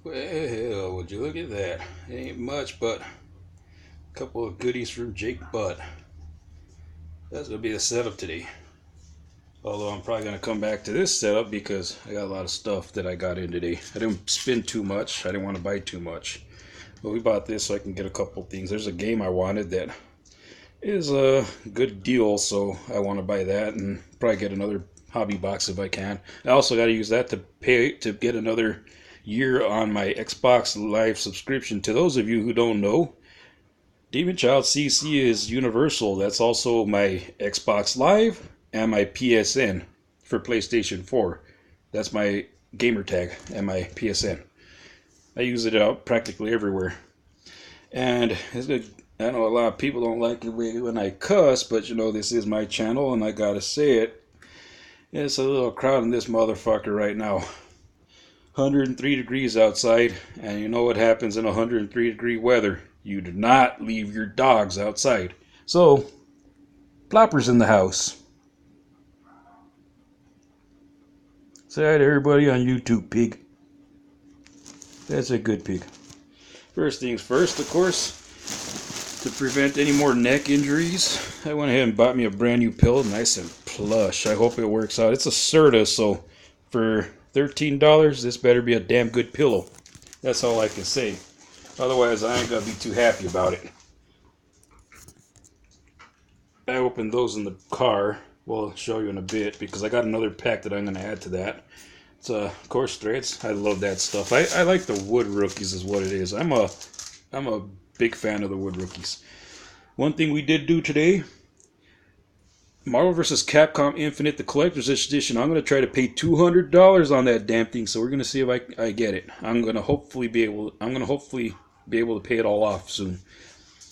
Well, would you look at that? It ain't much, but a couple of goodies from Jake Butt. That's gonna be the setup today. Although I'm probably gonna come back to this setup because I got a lot of stuff that I got in today. I didn't spend too much. I didn't want to buy too much. But we bought this so I can get a couple things. There's a game I wanted that is a good deal, so I want to buy that and probably get another hobby box if I can. I also got to use that to pay to get another year on my Xbox Live subscription. To those of you who don't know, DemonChildCC is universal. That's also my Xbox Live and my PSN for PlayStation 4. That's my gamer tag and my PSN. I use it out practically everywhere. And it's good. I know a lot of people don't like it when I cuss, but you know, this is my channel and I gotta say it. It's a little crowd in this motherfucker right now. 103 degrees outside, and you know what happens in 103 degree weather. You do not leave your dogs outside. So, Plopper's in the house. Say hi to everybody on YouTube, pig. That's a good pig. First things first, of course, to prevent any more neck injuries, I went ahead and bought me a brand new pillow, nice and plush. I hope it works out. It's a Serta, so for $13, this better be a damn good pillow. That's all I can say. Otherwise, I ain't gonna be too happy about it. I opened those in the car. We'll show you in a bit because I got another pack that I'm gonna add to that. It's course threads. I love that stuff. I like the wood rookies is what it is. I'm a big fan of the wood rookies. One thing we did do today, Marvel vs. Capcom Infinite, the collector's edition. I'm going to try to pay $200 on that damn thing, so we're going to see if I get it. I'm going to hopefully be able to pay it all off soon.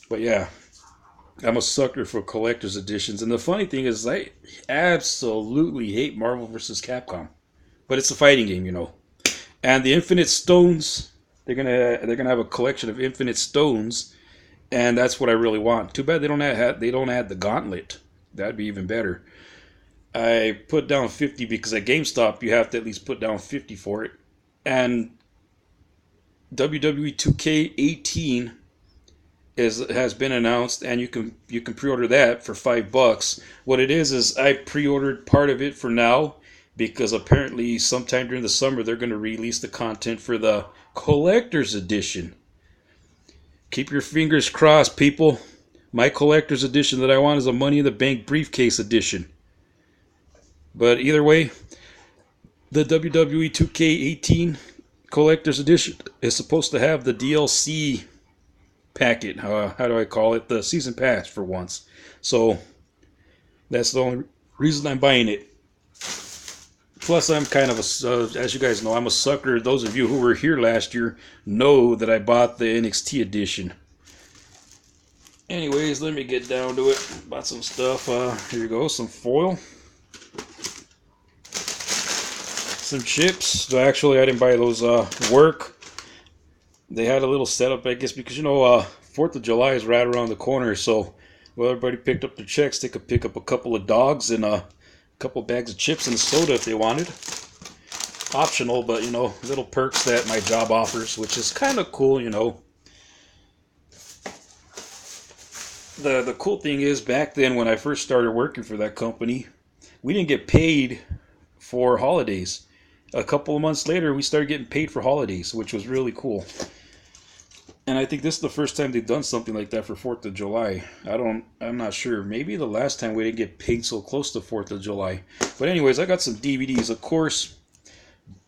But yeah, I'm a sucker for collector's editions. And the funny thing is, I absolutely hate Marvel vs. Capcom. But it's a fighting game, you know. And the Infinite Stones, they're gonna have a collection of Infinite Stones, and that's what I really want. Too bad they don't add the Gauntlet. That'd be even better. I put down 50 because at GameStop you have to at least put down 50 for it. And WWE 2K18 has been announced, and you can pre-order that for $5. What it is I pre-ordered part of it for now, because apparently sometime during the summer they're going to release the content for the collector's edition. Keep your fingers crossed, people. My collector's edition that I want is a Money in the Bank briefcase edition. But either way, the WWE 2K18 collector's edition is supposed to have the DLC packet. How do I call it? The season pass for once. So that's the only reason I'm buying it. Plus, I'm kind of as you guys know, I'm a sucker. Those of you who were here last year know that I bought the NXT edition. Anyways, let me get down to it. Bought some stuff. Here you go, some foil. Some chips. So actually, I didn't buy those work. They had a little setup, I guess, because, you know, 4th of July is right around the corner. So, well, everybody picked up their checks. They could pick up a couple of dogs and a couple bags of chips and soda if they wanted. Optional, but you know, little perks that my job offers, which is kind of cool, you know. The cool thing is, back then when I first started working for that company, we didn't get paid for holidays. A couple of months later, we started getting paid for holidays, which was really cool. And I think this is the first time they've done something like that for 4th of July. I'm not sure. Maybe the last time we didn't get paid so close to 4th of July. But anyways, I got some DVDs. Of course,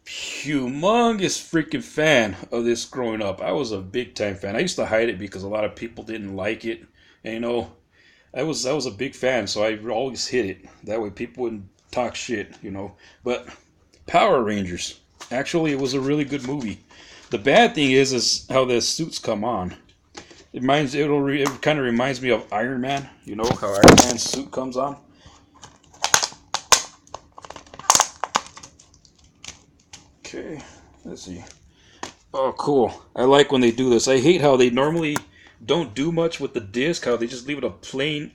humongous freaking fan of this growing up. I was a big time fan. I used to hide it because a lot of people didn't like it. And you know, I was a big fan, so I always hid it. That way people wouldn't talk shit, you know. But Power Rangers. Actually, it was a really good movie. The bad thing is how the suits come on. It kind of reminds me of Iron Man. You know how Iron Man's suit comes on. Okay, let's see. Oh, cool. I like when they do this. I hate how they normally don't do much with the disc. How they just leave it a plain,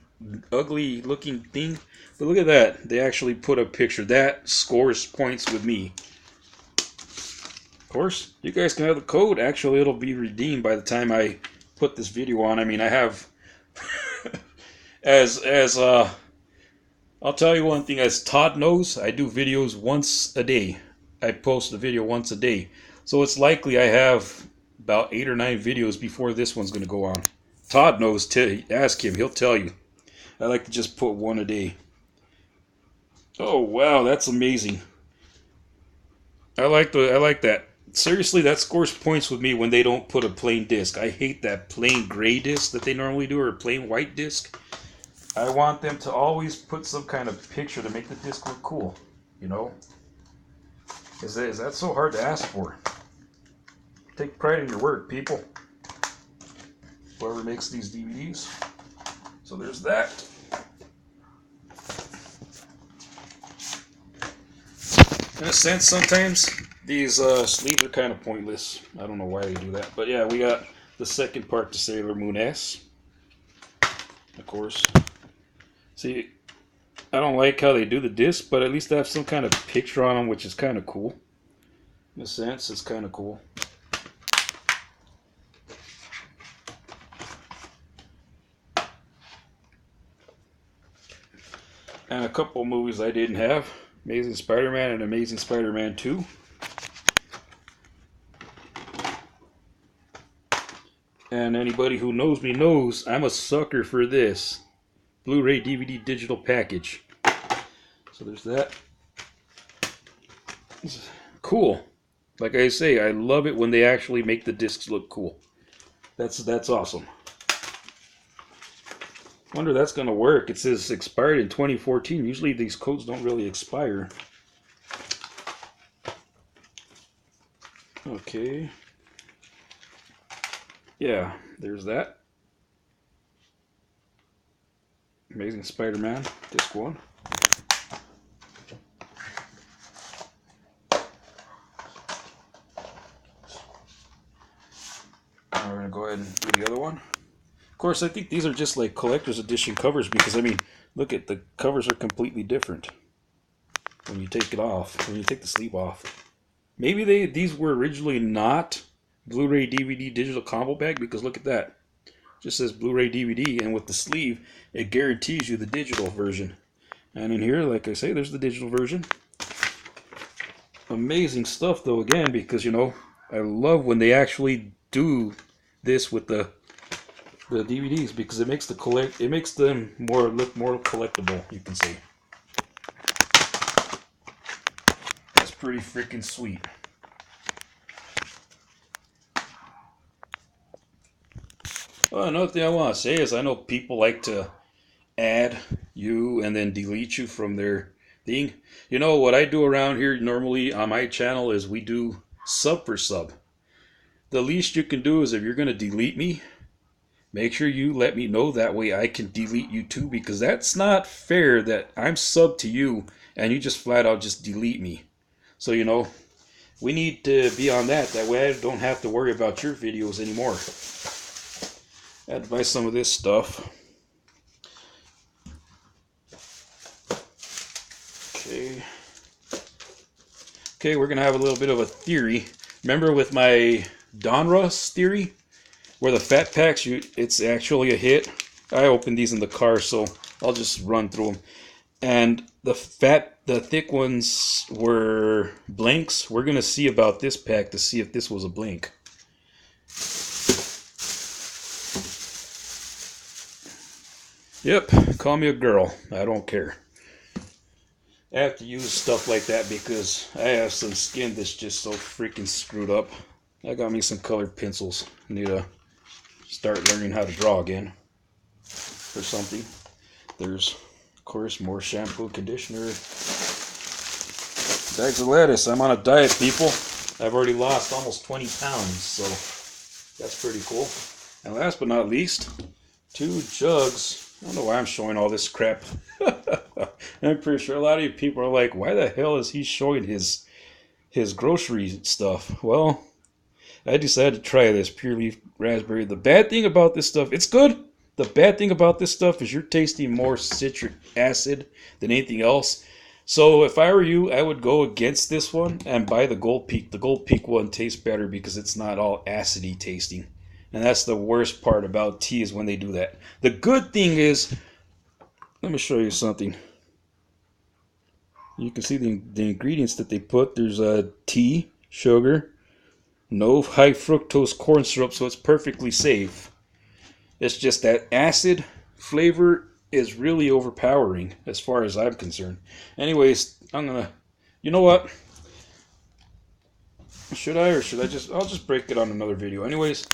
ugly looking thing. But look at that. They actually put a picture. That scores points with me. course, you guys can have the code. Actually, it'll be redeemed by the time I put this video on. I mean, I have I'll tell you one thing, as Todd knows, I do videos once a day. I post a video once a day. So it's likely I have about 8 or 9 videos before this one's going to go on. Todd knows, ask him, he'll tell you. I like to just put one a day. Oh wow, that's amazing. I like that. Seriously, that scores points with me when they don't put a plain disc. I hate that plain gray disc that they normally do, or a plain white disc. I want them to always put some kind of picture to make the disc look cool. You know? Is that so hard to ask for? Take pride in your work, people. Whoever makes these DVDs. So there's that. In a sense, sometimes these sleeves are kind of pointless. I don't know why they do that. But yeah, we got the second part to Sailor Moon S. Of course. See, I don't like how they do the disc, but at least they have some kind of picture on them, which is kind of cool. In a sense, it's kind of cool. And a couple movies I didn't have. Amazing Spider-Man and Amazing Spider-Man 2. And anybody who knows me knows I'm a sucker for this Blu-ray DVD digital package. So there's that. It's cool. Like I say, I love it when they actually make the discs look cool. That's awesome. Wonder that's gonna work. It says expired in 2014. Usually these codes don't really expire. Okay. Yeah, there's that. Amazing Spider-Man, disc 1. Now we're gonna go ahead and do the other one. Of course, I think these are just like collector's edition covers because, I mean, look at the covers are completely different when you take it off, when you take the sleeve off. Maybe these were originally not Blu-ray DVD digital combo pack, because look at that. It just says Blu-ray DVD, and with the sleeve, it guarantees you the digital version. And in here, like I say, there's the digital version. Amazing stuff, though, again, because, you know, I love when they actually do this with the DVDs, because it makes them look more collectible, you can say. That's pretty freaking sweet. Well, another thing I want to say is I know people like to add you and then delete you from their thing. You know what I do around here normally on my channel is we do sub for sub. The least you can do is, if you're going to delete me, make sure you let me know, that way I can delete you too, because that's not fair that I'm sub to you and you just flat out just delete me. So, you know, we need to be on that. That way I don't have to worry about your videos anymore. I had to buy some of this stuff. Okay, we're going to have a little bit of a theory. Remember with my Donruss theory? Where the fat packs, it's actually a hit. I opened these in the car, so I'll just run through them. And the thick ones were blanks. We're going to see about this pack to see if this was a blank. Yep, call me a girl. I don't care. I have to use stuff like that because I have some skin that's just so freaking screwed up. I got me some colored pencils. I need to start learning how to draw again or something. There's, of course, more shampoo, conditioner, bags of lettuce. I'm on a diet, people. I've already lost almost 20 pounds, so that's pretty cool. And last but not least, 2 jugs. I don't know why I'm showing all this crap. I'm pretty sure a lot of you people are like, why the hell is he showing his grocery stuff? Well, I decided to try this Pure Leaf Raspberry. The bad thing about this stuff, it's good. The bad thing about this stuff is you're tasting more citric acid than anything else. So if I were you, I would go against this one and buy the Gold Peak. The Gold Peak one tastes better because it's not all acidy tasting. And that's the worst part about tea is when they do that. The good thing is, let me show you something. You can see the ingredients that they put. There's tea, sugar, no high fructose corn syrup, so it's perfectly safe. It's just that acid flavor is really overpowering as far as I'm concerned. Anyways, you know what? Should I, or should I I'll just break it on another video. Anyways,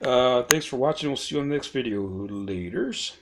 thanks for watching. We'll see you on the next video. Laters.